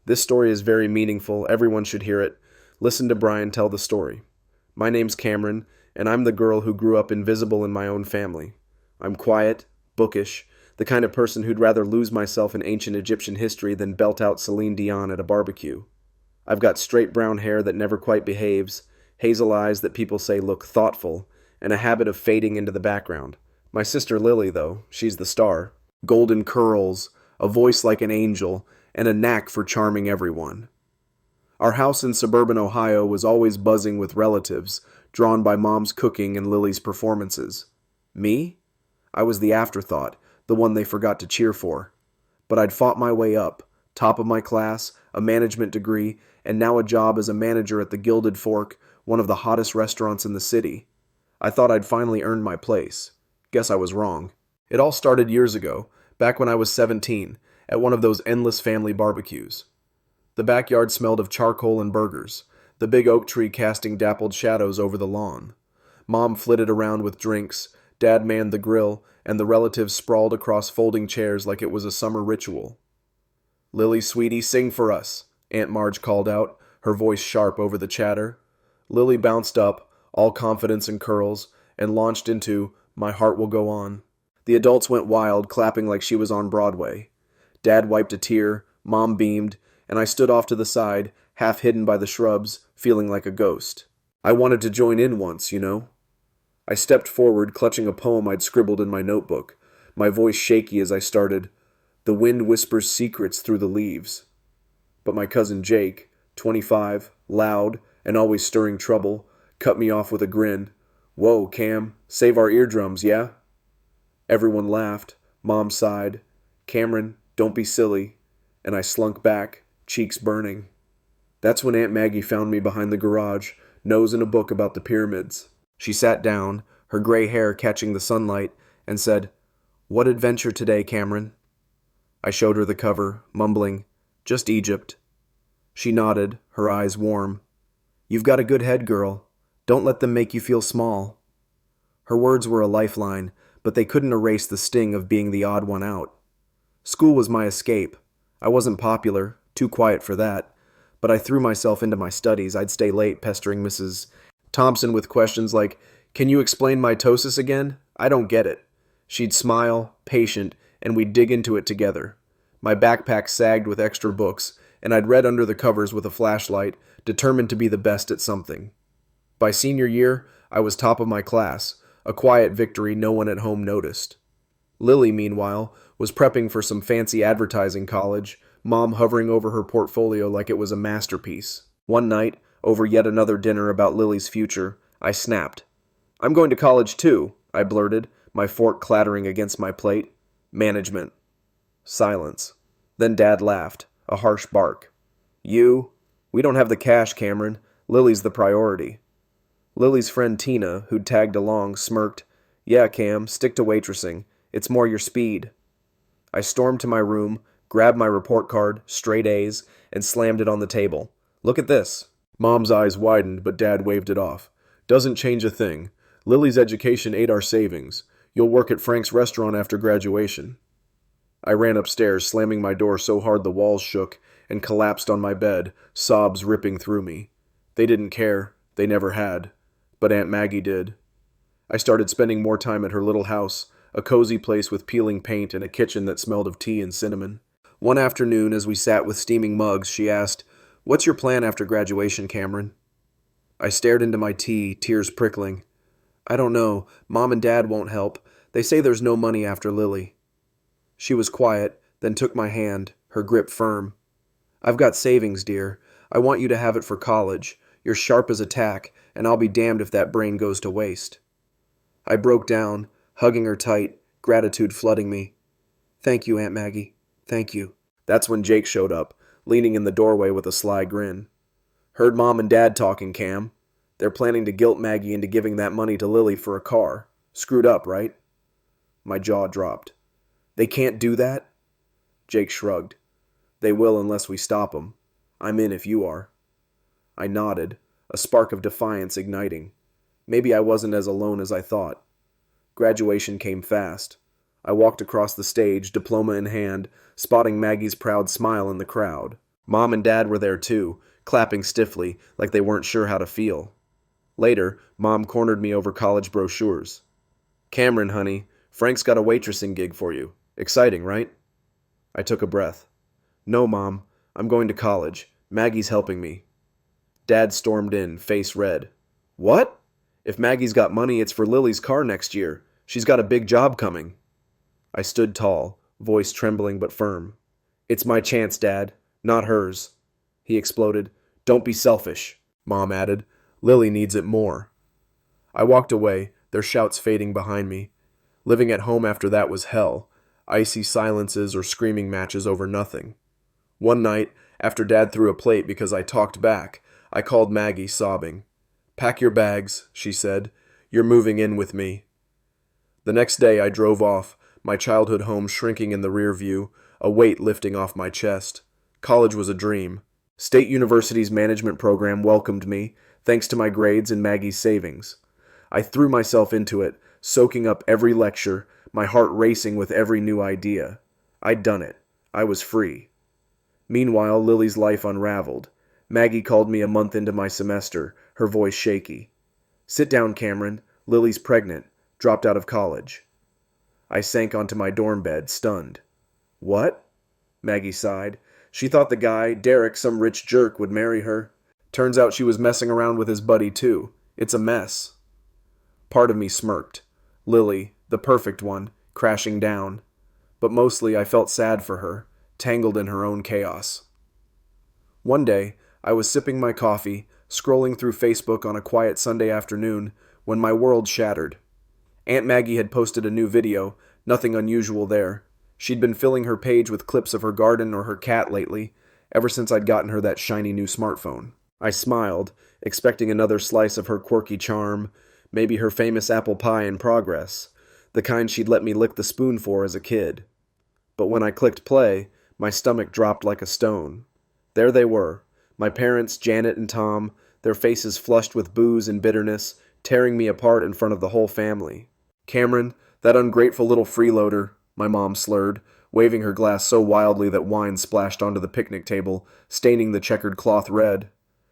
This story is very meaningful. Everyone should hear it. Listen to Brian tell the story. My name's Cameron, and I'm the girl who grew up invisible in my own family. I'm quiet, bookish, the kind of person who'd rather lose myself in ancient Egyptian history than belt out Celine Dion at a barbecue. I've got straight brown hair that never quite behaves, hazel eyes that people say look thoughtful, and a habit of fading into the background. My sister Lily, though, she's the star. Golden curls, a voice like an angel, and a knack for charming everyone. Our house in suburban Ohio was always buzzing with relatives, drawn by Mom's cooking and Lily's performances. Me? I was the afterthought, the one they forgot to cheer for. But I'd fought my way up, top of my class, a management degree, and now a job as a manager at the Gilded Fork, one of the hottest restaurants in the city. I thought I'd finally earned my place. Guess I was wrong. It all started years ago, back when I was 17, at one of those endless family barbecues. The backyard smelled of charcoal and burgers, the big oak tree casting dappled shadows over the lawn. Mom flitted around with drinks, Dad manned the grill, and the relatives sprawled across folding chairs like it was a summer ritual. "Lily, sweetie, sing for us," Aunt Marge called out, her voice sharp over the chatter. Lily bounced up, all confidence and curls, and launched into "My Heart Will Go On." The adults went wild, clapping like she was on Broadway. Dad wiped a tear, Mom beamed, and I stood off to the side, half hidden by the shrubs, feeling like a ghost. I wanted to join in once, you know. I stepped forward, clutching a poem I'd scribbled in my notebook, my voice shaky as I started, "The wind whispers secrets through the leaves." But my cousin Jake, 25, loud, and always stirring trouble, cut me off with a grin. "Whoa, Cam, save our eardrums, yeah?" Everyone laughed. Mom sighed. "Cameron, don't be silly," and I slunk back, cheeks burning. That's when Aunt Maggie found me behind the garage, nose in a book about the pyramids. She sat down, her gray hair catching the sunlight, and said, "What adventure today, Cameron?" I showed her the cover, mumbling, "Just Egypt." She nodded, her eyes warm. "You've got a good head, girl. Don't let them make you feel small." Her words were a lifeline, but they couldn't erase the sting of being the odd one out. School was my escape. I wasn't popular, too quiet for that, but I threw myself into my studies. I'd stay late pestering Mrs. Thompson with questions like, "Can you explain mitosis again? I don't get it." She'd smile, patient, and we'd dig into it together. My backpack sagged with extra books, and I'd read under the covers with a flashlight, determined to be the best at something. By senior year, I was top of my class, a quiet victory no one at home noticed. Lily, meanwhile, was prepping for some fancy advertising college, Mom hovering over her portfolio like it was a masterpiece. One night, over yet another dinner about Lily's future, I snapped. "I'm going to college too," I blurted, my fork clattering against my plate. "Management." Silence. Then Dad laughed, a harsh bark. "You? We don't have the cash, Cameron. Lily's the priority." Lily's friend Tina, who'd tagged along, smirked. "Yeah, Cam, stick to waitressing. It's more your speed." I stormed to my room, grabbed my report card, straight A's, and slammed it on the table. "Look at this." Mom's eyes widened, but Dad waved it off. "Doesn't change a thing. Lily's education ate our savings. You'll work at Frank's restaurant after graduation." I ran upstairs, slamming my door so hard the walls shook, and collapsed on my bed, sobs ripping through me. They didn't care. They never had. But Aunt Maggie did. I started spending more time at her little house, a cozy place with peeling paint and a kitchen that smelled of tea and cinnamon. One afternoon, as we sat with steaming mugs, she asked, "What's your plan after graduation, Cameron?" I stared into my tea, tears prickling. "I don't know. Mom and Dad won't help. They say there's no money after Lily." She was quiet, then took my hand, her grip firm. "I've got savings, dear. I want you to have it for college. You're sharp as a tack, and I'll be damned if that brain goes to waste." I broke down, hugging her tight, gratitude flooding me. "Thank you, Aunt Maggie. Thank you." That's when Jake showed up, leaning in the doorway with a sly grin. "Heard Mom and Dad talking, Cam. They're planning to guilt Maggie into giving that money to Lily for a car. Screwed up, right?" My jaw dropped. "They can't do that?" Jake shrugged. "They will unless we stop them. I'm in if you are." I nodded, a spark of defiance igniting. Maybe I wasn't as alone as I thought. Graduation came fast. I walked across the stage, diploma in hand, spotting Maggie's proud smile in the crowd. Mom and Dad were there too, clapping stiffly, like they weren't sure how to feel. Later, Mom cornered me over college brochures. "Cameron, honey, Frank's got a waitressing gig for you. Exciting, right?" I took a breath. "No, Mom. I'm going to college. Maggie's helping me." Dad stormed in, face red. "What? If Maggie's got money, it's for Lily's car next year. She's got a big job coming." I stood tall, voice trembling but firm. "It's my chance, Dad, not hers." He exploded. "Don't be selfish," Mom added. "Lily needs it more." I walked away, their shouts fading behind me. Living at home after that was hell. Icy silences or screaming matches over nothing. One night, after Dad threw a plate because I talked back, I called Maggie, sobbing. "Pack your bags," she said. "You're moving in with me." The next day I drove off, my childhood home shrinking in the rear view, a weight lifting off my chest. College was a dream. State University's management program welcomed me, thanks to my grades and Maggie's savings. I threw myself into it, soaking up every lecture, my heart racing with every new idea. I'd done it. I was free. Meanwhile, Lily's life unraveled. Maggie called me a month into my semester, her voice shaky. "Sit down, Cameron. Lily's pregnant. Dropped out of college." I sank onto my dorm bed, stunned. "What?" Maggie sighed. "She thought the guy, Derek, some rich jerk, would marry her. Turns out she was messing around with his buddy, too. It's a mess." Part of me smirked. Lily, the perfect one, crashing down. But mostly I felt sad for her, tangled in her own chaos. One day, I was sipping my coffee, scrolling through Facebook on a quiet Sunday afternoon, when my world shattered. Aunt Maggie had posted a new video, nothing unusual there. She'd been filling her page with clips of her garden or her cat lately, ever since I'd gotten her that shiny new smartphone. I smiled, expecting another slice of her quirky charm, maybe her famous apple pie in progress, the kind she'd let me lick the spoon for as a kid. But when I clicked play, my stomach dropped like a stone. There they were, my parents, Janet and Tom, their faces flushed with booze and bitterness, tearing me apart in front of the whole family. "Cameron, that ungrateful little freeloader," my mom slurred, waving her glass so wildly that wine splashed onto the picnic table, staining the checkered cloth red.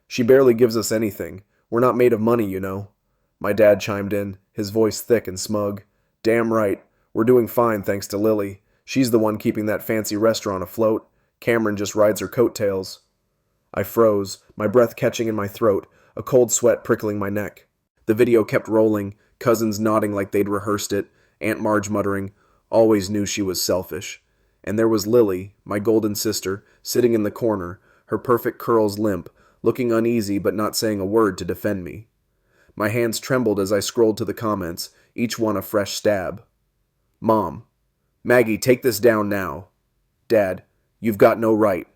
"She barely gives us anything. We're not made of money, you know." My dad chimed in, his voice thick and smug. "Damn right. We're doing fine thanks to Lily. She's the one keeping that fancy restaurant afloat. Cameron just rides her coattails." I froze, my breath catching in my throat, a cold sweat prickling my neck. The video kept rolling, cousins nodding like they'd rehearsed it, Aunt Marge muttering, "Always knew she was selfish." And there was Lily, my golden sister, sitting in the corner, her perfect curls limp, looking uneasy but not saying a word to defend me. My hands trembled as I scrolled to the comments, each one a fresh stab. Mom: "Maggie, take this down now." Dad: "You've got no right."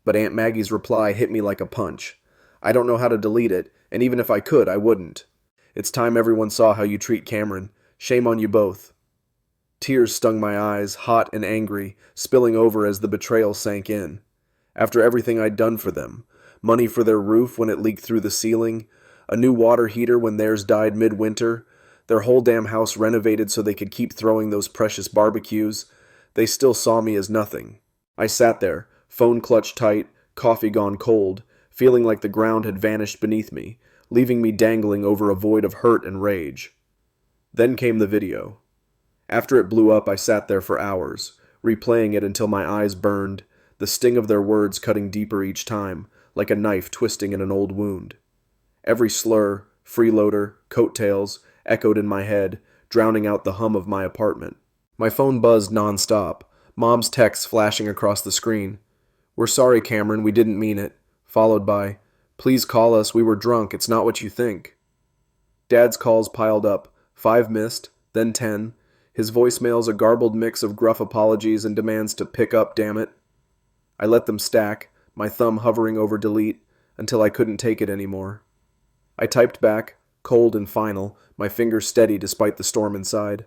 But Aunt Maggie's reply hit me like a punch. I don't know how to delete it, and even if I could, I wouldn't. "It's time everyone saw how you treat Cameron. Shame on you both." Tears stung my eyes, hot and angry, spilling over as the betrayal sank in. After everything I'd done for them, money for their roof when it leaked through the ceiling, a new water heater when theirs died midwinter, their whole damn house renovated so they could keep throwing those precious barbecues, they still saw me as nothing. I sat there, phone clutched tight, coffee gone cold, feeling like the ground had vanished beneath me, leaving me dangling over a void of hurt and rage. Then came the video. After it blew up, I sat there for hours, replaying it until my eyes burned, the sting of their words cutting deeper each time, like a knife twisting in an old wound. Every slur, freeloader, coattails, echoed in my head, drowning out the hum of my apartment. My phone buzzed nonstop, Mom's texts flashing across the screen. "We're sorry, Cameron, we didn't mean it," followed by, "Please call us, we were drunk, it's not what you think." Dad's calls piled up, 5 missed, then 10, his voicemails a garbled mix of gruff apologies and demands to pick up, damn it. I let them stack, my thumb hovering over delete, until I couldn't take it anymore. I typed back, cold and final, my fingers steady despite the storm inside.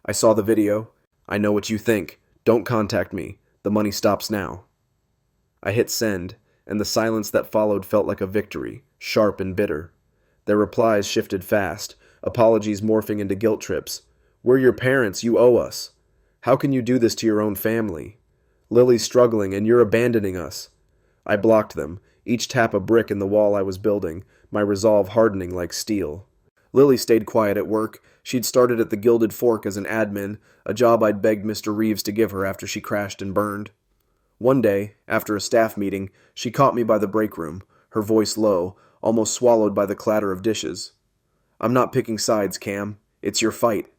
I saw the video. "I know what you think. Don't contact me. The money stops now." I hit send, and the silence that followed felt like a victory, sharp and bitter. Their replies shifted fast, apologies morphing into guilt trips. "We're your parents, you owe us. How can you do this to your own family? Lily's struggling and you're abandoning us. I blocked them, each tap a brick in the wall I was building, my resolve hardening like steel. Lily stayed quiet at work. She'd started at the Gilded Fork as an admin, a job I'd begged Mr. Reeves to give her after she crashed and burned. One day, after a staff meeting, she caught me by the break room, her voice low, almost swallowed by the clatter of dishes. "I'm not picking sides, Cam. It's your fight."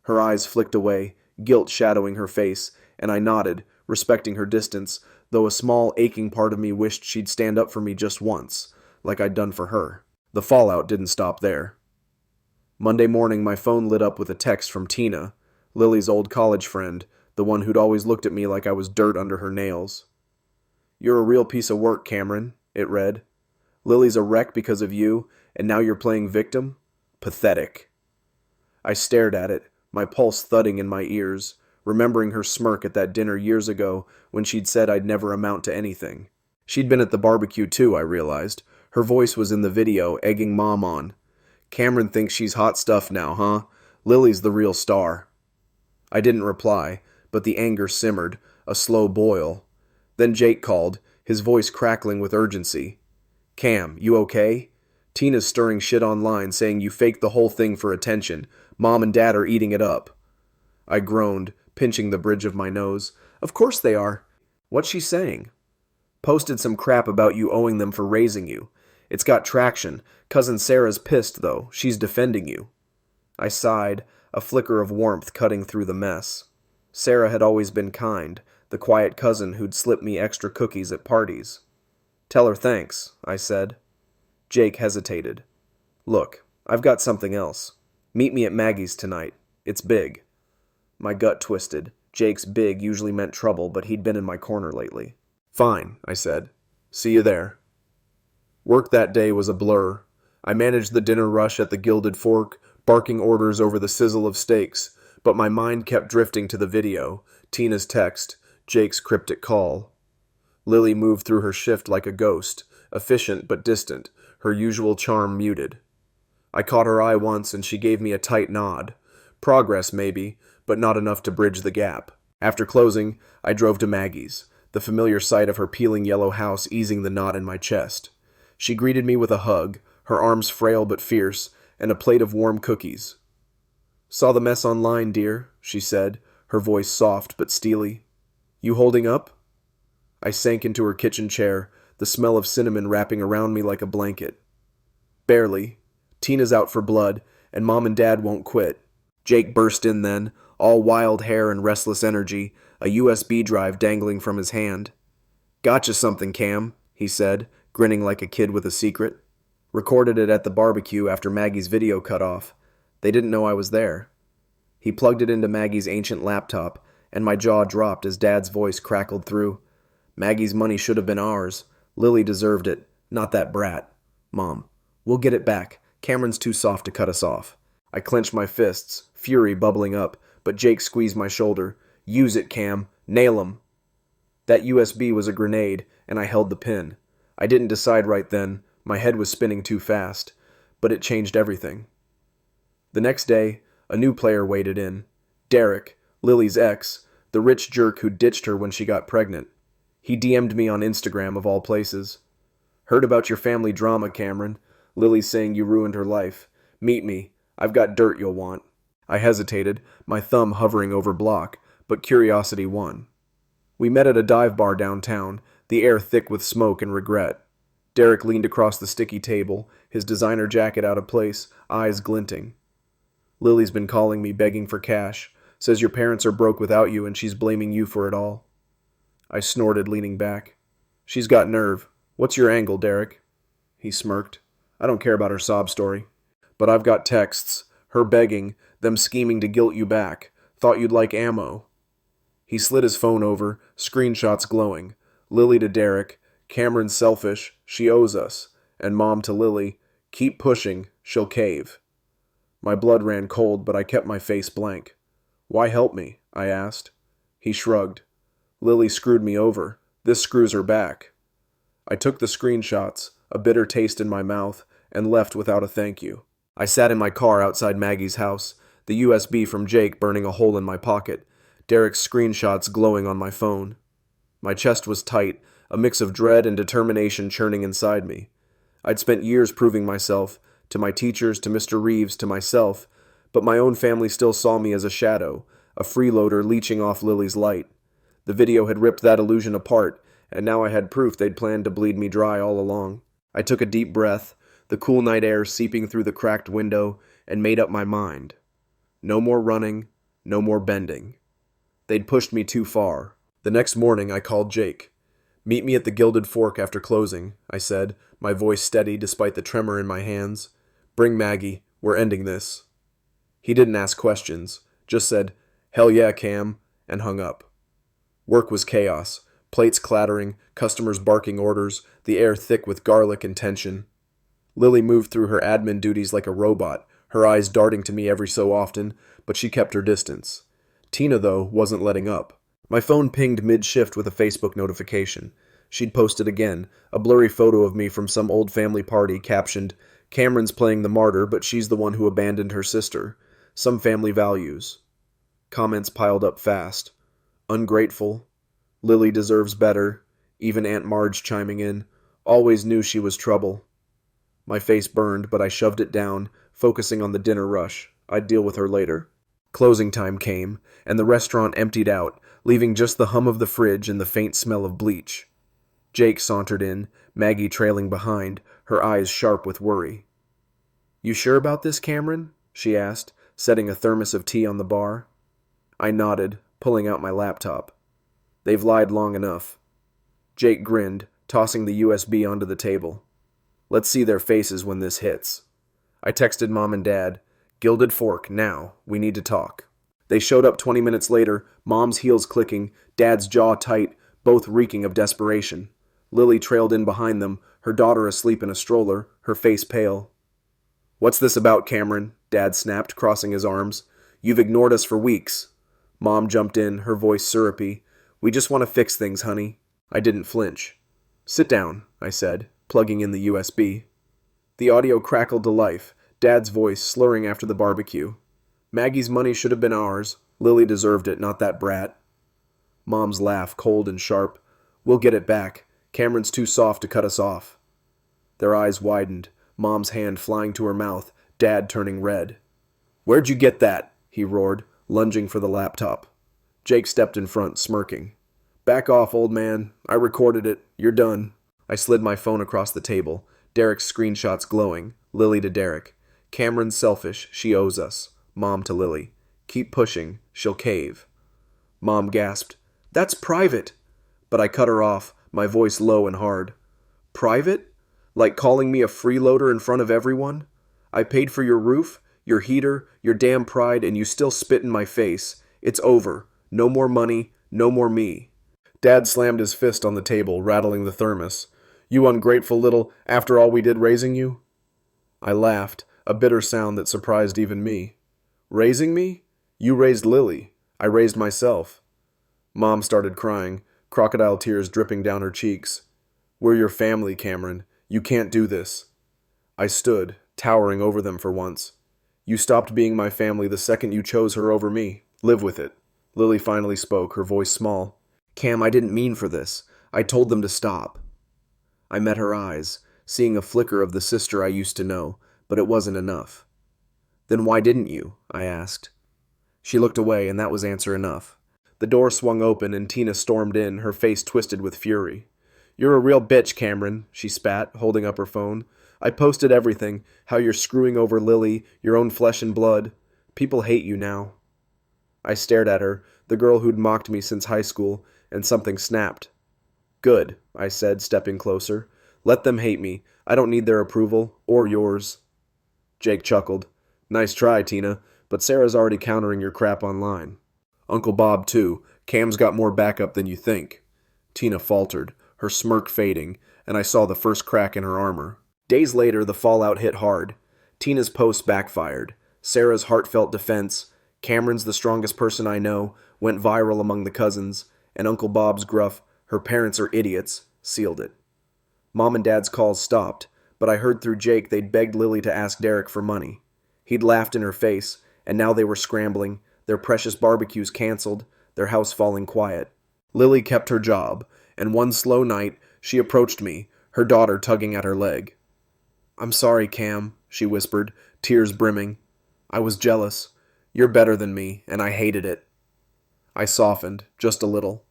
Her eyes flicked away, guilt shadowing her face, and I nodded, respecting her distance, though a small, aching part of me wished she'd stand up for me just once, like I'd done for her. The fallout didn't stop there. Monday morning, my phone lit up with a text from Tina, Lily's old college friend, the one who'd always looked at me like I was dirt under her nails. "You're a real piece of work, Cameron," it read. "Lily's a wreck because of you, and now you're playing victim? Pathetic." I stared at it, my pulse thudding in my ears, remembering her smirk at that dinner years ago when she'd said I'd never amount to anything. She'd been at the barbecue too, I realized. Her voice was in the video, egging Mom on. "Cameron thinks she's hot stuff now, huh? Lily's the real star." I didn't reply, but the anger simmered, a slow boil. Then Jake called, his voice crackling with urgency. "Cam, you okay? Tina's stirring shit online saying you faked the whole thing for attention. Mom and Dad are eating it up." I groaned, pinching the bridge of my nose. "Of course they are." "What's she saying?" "Posted some crap about you owing them for raising you. It's got traction. Cousin Sarah's pissed, though. She's defending you." I sighed, a flicker of warmth cutting through the mess. Sarah had always been kind, the quiet cousin who'd slip me extra cookies at parties. "Tell her thanks," I said. Jake hesitated. "Look, I've got something else. Meet me at Maggie's tonight. It's big." My gut twisted. Jake's big usually meant trouble, but he'd been in my corner lately. "Fine," I said. "See you there." Work that day was a blur. I managed the dinner rush at the Gilded Fork, barking orders over the sizzle of steaks, but my mind kept drifting to the video, Tina's text, Jake's cryptic call. Lily moved through her shift like a ghost, efficient but distant, her usual charm muted. I caught her eye once and she gave me a tight nod. Progress, maybe, but not enough to bridge the gap. After closing, I drove to Maggie's, the familiar sight of her peeling yellow house easing the knot in my chest. She greeted me with a hug, her arms frail but fierce, and a plate of warm cookies. "Saw the mess online, dear," she said, her voice soft but steely. "You holding up?" I sank into her kitchen chair, the smell of cinnamon wrapping around me like a blanket. "Barely. Tina's out for blood, and Mom and Dad won't quit." Jake burst in then, all wild hair and restless energy, a USB drive dangling from his hand. "Gotcha something, Cam," he said, grinning like a kid with a secret. "Recorded it at the barbecue after Maggie's video cut off. They didn't know I was there." He plugged it into Maggie's ancient laptop, and my jaw dropped as Dad's voice crackled through. "Maggie's money should have been ours. Lily deserved it, not that brat. Mom, we'll get it back. Cameron's too soft to cut us off." I clenched my fists, fury bubbling up, but Jake squeezed my shoulder. "Use it, Cam. Nail 'em." That USB was a grenade, and I held the pin. I didn't decide right then. My head was spinning too fast, but it changed everything. The next day, a new player waded in. Derek, Lily's ex, the rich jerk who ditched her when she got pregnant. He DM'd me on Instagram of all places. "Heard about your family drama, Cameron. Lily's saying you ruined her life. Meet me. I've got dirt you'll want." I hesitated, my thumb hovering over block, but curiosity won. We met at a dive bar downtown, the air thick with smoke and regret. Derek leaned across the sticky table, his designer jacket out of place, eyes glinting. "Lily's been calling me begging for cash. Says your parents are broke without you and she's blaming you for it all." I snorted, leaning back. "She's got nerve. What's your angle, Derek?" He smirked. "I don't care about her sob story. But I've got texts. Her begging, them scheming to guilt you back. Thought you'd like ammo." He slid his phone over, screenshots glowing. Lily to Derek, "Cameron's selfish, she owes us," and Mom to Lily, "Keep pushing, she'll cave." My blood ran cold, but I kept my face blank. "Why help me?" I asked. He shrugged. "Lily screwed me over. This screws her back." I took the screenshots, a bitter taste in my mouth, and left without a thank you. I sat in my car outside Maggie's house, the USB from Jake burning a hole in my pocket, Derek's screenshots glowing on my phone. My chest was tight, a mix of dread and determination churning inside me. I'd spent years proving myself, to my teachers, to Mr. Reeves, to myself, but my own family still saw me as a shadow, a freeloader leeching off Lily's light. The video had ripped that illusion apart, and now I had proof they'd planned to bleed me dry all along. I took a deep breath, the cool night air seeping through the cracked window, and made up my mind. No more running, no more bending. They'd pushed me too far. The next morning I called Jake. "Meet me at the Gilded Fork after closing," I said, my voice steady despite the tremor in my hands. "Bring Maggie. We're ending this." He didn't ask questions, just said, "Hell yeah, Cam," and hung up. Work was chaos. Plates clattering, customers barking orders, the air thick with garlic and tension. Lily moved through her admin duties like a robot, her eyes darting to me every so often, but she kept her distance. Tina, though, wasn't letting up. My phone pinged mid-shift with a Facebook notification. She'd posted again, a blurry photo of me from some old family party captioned, "Cameron's playing the martyr, but she's the one who abandoned her sister. Some family values." Comments piled up fast. "Ungrateful. Lily deserves better." Even Aunt Marge chiming in. "Always knew she was trouble." My face burned, but I shoved it down, focusing on the dinner rush. I'd deal with her later. Closing time came, and the restaurant emptied out, leaving just the hum of the fridge and the faint smell of bleach. Jake sauntered in, Maggie trailing behind, her eyes sharp with worry. "You sure about this, Cameron?" she asked, setting a thermos of tea on the bar. I nodded, pulling out my laptop. "They've lied long enough." Jake grinned, tossing the USB onto the table. "Let's see their faces when this hits." I texted Mom and Dad, "Gilded Fork, now. We need to talk." They showed up 20 minutes later, Mom's heels clicking, Dad's jaw tight, both reeking of desperation. Lily trailed in behind them, her daughter asleep in a stroller, her face pale. "What's this about, Cameron?" Dad snapped, crossing his arms. "You've ignored us for weeks." Mom jumped in, her voice syrupy. "We just want to fix things, honey." I didn't flinch. "Sit down," I said, plugging in the USB. The audio crackled to life, Dad's voice slurring after the barbecue. "Maggie's money should have been ours. Lily deserved it, not that brat." Mom's laugh, cold and sharp. "We'll get it back. Cameron's too soft to cut us off." Their eyes widened, Mom's hand flying to her mouth, Dad turning red. "Where'd you get that?" he roared, lunging for the laptop. Jake stepped in front, smirking. "Back off, old man. I recorded it. You're done." I slid my phone across the table, Derek's screenshots glowing, Lily to Derek. "Cameron's selfish. She owes us." Mom to Lily. "Keep pushing. She'll cave." Mom gasped, "That's private." But I cut her off, my voice low and hard. "Private? Like calling me a freeloader in front of everyone? I paid for your roof, your heater, your damn pride, and you still spit in my face. It's over. No more money, no more me." Dad slammed his fist on the table, rattling the thermos. "You ungrateful little, after all we did raising you?" I laughed, a bitter sound that surprised even me. "Raising me? You raised Lily. I raised myself." Mom started crying, crocodile tears dripping down her cheeks. "We're your family, Cameron. You can't do this." I stood, towering over them for once. "You stopped being my family the second you chose her over me. Live with it." Lily finally spoke, her voice small. "Cam, I didn't mean for this. I told them to stop." I met her eyes, seeing a flicker of the sister I used to know, but it wasn't enough. "Then why didn't you?" I asked. She looked away, and that was answer enough. The door swung open, and Tina stormed in, her face twisted with fury. "You're a real bitch, Cameron," she spat, holding up her phone. "I posted everything, how you're screwing over Lily, your own flesh and blood. People hate you now." I stared at her, the girl who'd mocked me since high school, and something snapped. "Good," I said, stepping closer. "Let them hate me. I don't need their approval, or yours." Jake chuckled. "Nice try, Tina, but Sarah's already countering your crap online." "Uncle Bob, too. Cam's got more backup than you think." Tina faltered, her smirk fading, and I saw the first crack in her armor. Days later, the fallout hit hard. Tina's posts backfired. Sarah's heartfelt defense, "Cameron's the strongest person I know," went viral among the cousins, and Uncle Bob's gruff, "Her parents are idiots," sealed it. Mom and Dad's calls stopped, but I heard through Jake they'd begged Lily to ask Derek for money. He'd laughed in her face, and now they were scrambling, their precious barbecues canceled, their house falling quiet. Lily kept her job, and one slow night, she approached me, her daughter tugging at her leg. "I'm sorry, Cam," she whispered, tears brimming. "I was jealous. You're better than me, and I hated it." I softened, just a little.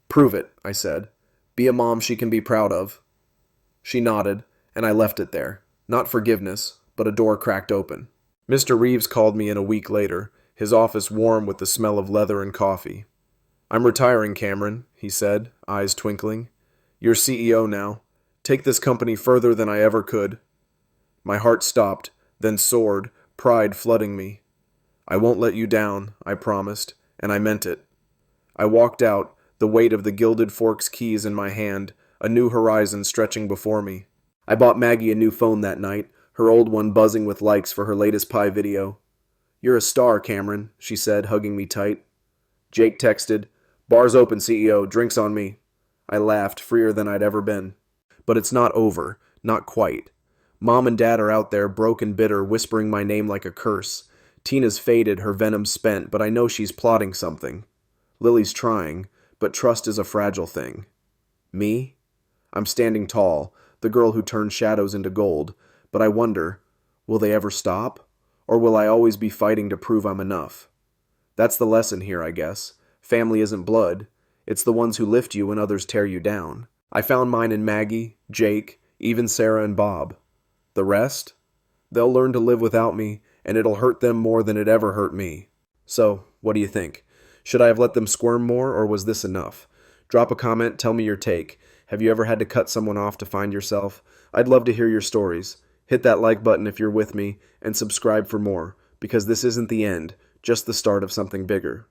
"Prove it," I said. "Be a mom she can be proud of." She nodded, and I left it there. Not forgiveness, but a door cracked open. Mr. Reeves called me in a week later, his office warm with the smell of leather and coffee. "I'm retiring, Cameron," he said, eyes twinkling. "You're CEO now. Take this company further than I ever could." My heart stopped, then soared, pride flooding me. "I won't let you down," I promised, and I meant it. I walked out, the weight of the Gilded Fork's keys in my hand, a new horizon stretching before me. I bought Maggie a new phone that night, her old one buzzing with likes for her latest pie video. "You're a star, Cameron," she said, hugging me tight. Jake texted, "Bar's open, CEO, drinks on me." I laughed, freer than I'd ever been. But it's not over, not quite. Mom and Dad are out there, broke and bitter, whispering my name like a curse. Tina's faded, her venom spent, but I know she's plotting something. Lily's trying, but trust is a fragile thing. Me? I'm standing tall, the girl who turned shadows into gold, but I wonder, will they ever stop? Or will I always be fighting to prove I'm enough? That's the lesson here, I guess. Family isn't blood. It's the ones who lift you when others tear you down. I found mine in Maggie, Jake, even Sarah and Bob. The rest? They'll learn to live without me, and it'll hurt them more than it ever hurt me. So, what do you think? Should I have let them squirm more, or was this enough? Drop a comment, tell me your take. Have you ever had to cut someone off to find yourself? I'd love to hear your stories. Hit that like button if you're with me, and subscribe for more, because this isn't the end, just the start of something bigger.